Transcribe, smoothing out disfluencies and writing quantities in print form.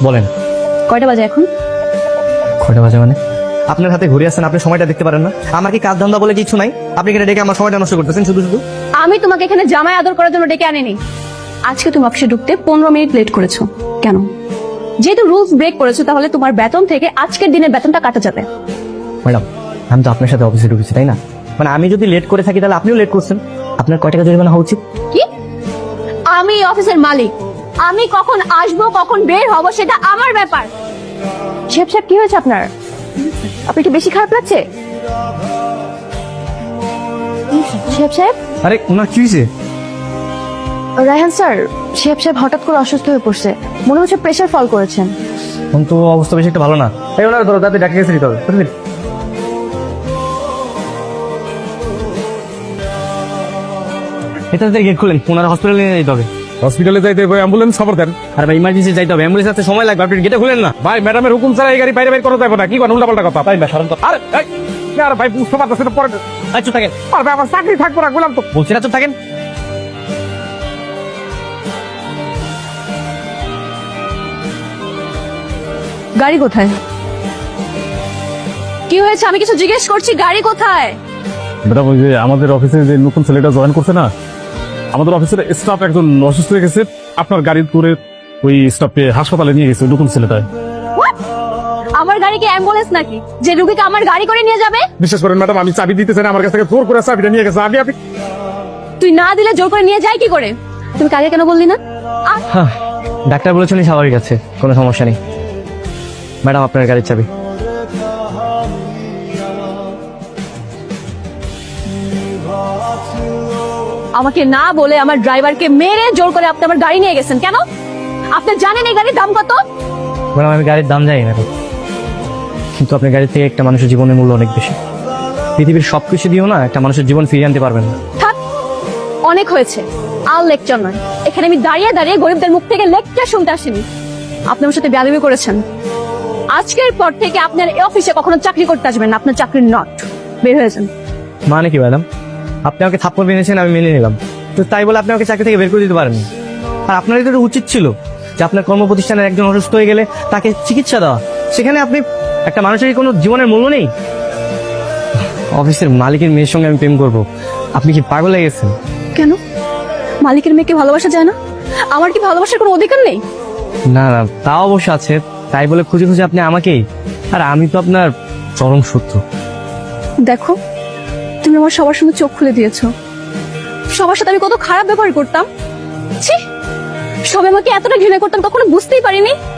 বলেন। কয়টা বাজে এখন? কয়টা বাজে মানে? আপনার হাতে ঘুরে আসছেন, আপনি সময়টা দেখতে পারেন না? আমার কি কাজ ধান্দা বলে কিছু নাই? আপনি এখানে ডেকে আমার সময়টা নষ্ট করতেছেন শুধু শুধু। আমি তোমাকে এখানে জামাই আদর করার জন্য ডেকে আনিনি। আজকে তুমি অফিসে ঢুকতে 15 মিনিট লেট করেছো কেন? যেহেতু রুলস ব্রেক করেছো তাহলে তোমার বেতন থেকে আজকের দিনের বেতনটা কাটা যাবে। ম্যাডাম, আমি তো আপনার সাথে অফিসে ঢুকেছি, তাই না? মানে আমি যদি লেট করে থাকি তাহলে আপনিও লেট করছেন। আপনার কয় টাকা জরিমানা হওয়া উচিত? কি? আমি অফিসের মালিক, আমি কখন আসবো কখন বের হব সেটা আমার ব্যাপার। শেফ সাহেব, কি হয়েছে আপনার? আপনি কি বেশি খারাপ লাগছে? শেফ সাহেব? আরে ওনার কি হয়েছে? রায়হান স্যার, শেফ সাহেব হঠাৎ করে অসুস্থ হয়ে পড়ছে, মনে হচ্ছে প্রেসার ফল করেছেন। এখন তো অবস্থা বেশি একটা ভালো না। এই ওনার ধরো, তাতে ডাক্তার কাছে নিতে হবে। এটা গেট খুলেন, ওনার হসপিটালে নিয়ে যেতে হবে। হসপিটালে যাইতে হবে, অ্যাম্বুলেন্স খবর দেন। আর ভাই ইমার্জেন্সি যাইতে হবে, অ্যাম্বুলেন্স আসতে সময় লাগবে, আপনি গেটে খুলেন না। ভাই ম্যাডামের হুকুম ছাড়া এই গাড়ি বাইরে বাইরে করা যাবে না। কি করেন উল্টা পাল্টা কথা? ভাই সারণ তো। আরে এই, আরে ভাই বুঝতে পারতেছি না, পরে চুপ থাকেন, আর ভাই আমার চাকরি থাকবো না বললাম তো। বলছি না চুপ থাকেন। গাড়ি কোথায়? কি হয়েছে? আমি কিছু জিজ্ঞেস করছি, গাড়ি কোথায়? ম্যাডাম, ওই যে আমাদের অফিসে যে নতুন ছেলেটা জয়েন করছে না, আমাদের অফিসের স্টাফ একজন অসুস্থ হয়ে গেছে, আপনার গাড়ি করে ওই স্টাফকে হাসপাতালে নিয়ে গেছে ওই নতুন ছেলেটায়। What? আমার গাড়ি কি অ্যাম্বুলেন্স নাকি যে রুগীকে আমার গাড়ি করে নিয়ে যাবে? বিশ্বাস করেন ম্যাডাম, আমি চাবি দিতেছেন, আমার কাছ থেকে জোর করে চাবিটা নিয়ে গেছে। আপনি তুই না দিলে জোর করে নিয়ে যায় কি করে? তুমি আগে কেন বললি না? হ্যাঁ, ডাক্তার বলেছেন স্বাভাবিক আছে, কোনো সমস্যা নেই। ম্যাডাম, আপনার গাড়ির চাবি। আমাকে না বলে আমার ড্রাইভারকে মেরে জোর করে আপনি আমার গাড়ি নিয়ে গেছেন কেন? আপনি জানেন এই গাড়ির দাম কত? ম্যাডাম, আমি গাড়ির দাম জানি না, কিন্তু আপনার গাড়ির থেকে একটা মানুষের জীবনের মূল্য অনেক বেশি। পৃথিবীর সবকিছু দিয়েও না একটা মানুষের জীবন ফিরিয়ে আনতে পারবেন না। থাক, অনেক হয়েছে। আর লেকচার নয়, এখানে আমি দাঁড়িয়ে দাঁড়িয়ে গরিবদের মুখ থেকে লেকচার শুনতে আসিনি। আপনি আমার সাথে বেয়াদবি করেছেন। আজকের পর থেকে আপনার এই অফিসে কখনো চাকরি করতে আসবেন না, আপনার চাকরির নট। বের হয়ে যান। মানে কি ম্যাডাম? আপনি আমাকে থাপ্পড় মেরেছেন, আমি মেনে নিলাম, তো তাই বলে আপনি আমাকে চাকরি থেকে বের করে দিতে পারেন? আর আপনারই তো উচিত ছিল যে আপনার কর্মপ্রতিষ্ঠানের একজন অসুস্থ হয়ে গেলে তাকে চিকিৎসা দেওয়া। সেখানে আপনি একটা মানুষের কোনো জীবনের মূল্য নেই। অফিসের মালিকের মেয়ের সঙ্গে আমি প্রেম করব? আপনি কি পাগল হয়ে গেছেন? কেন? মালিকের মেয়েকে ভালোবাসা যায় না? আমার কি ভালোবাসার কোনো অধিকার নেই? না না, তা অবশ্য আছে, তাই বলে খুঁজে খুঁজে আপনি আমাকেই? আর আমি তো আপনার চরম শত্রু। দেখো, তুমি আমার সবার সঙ্গে চোখ খুলে দিয়েছো। সবার সাথে আমি কত খারাপ ব্যবহার করতাম। ছি, সবাই আমাকে এতটা ঘৃণা করতাম, কখনো বুঝতেই পারিনি।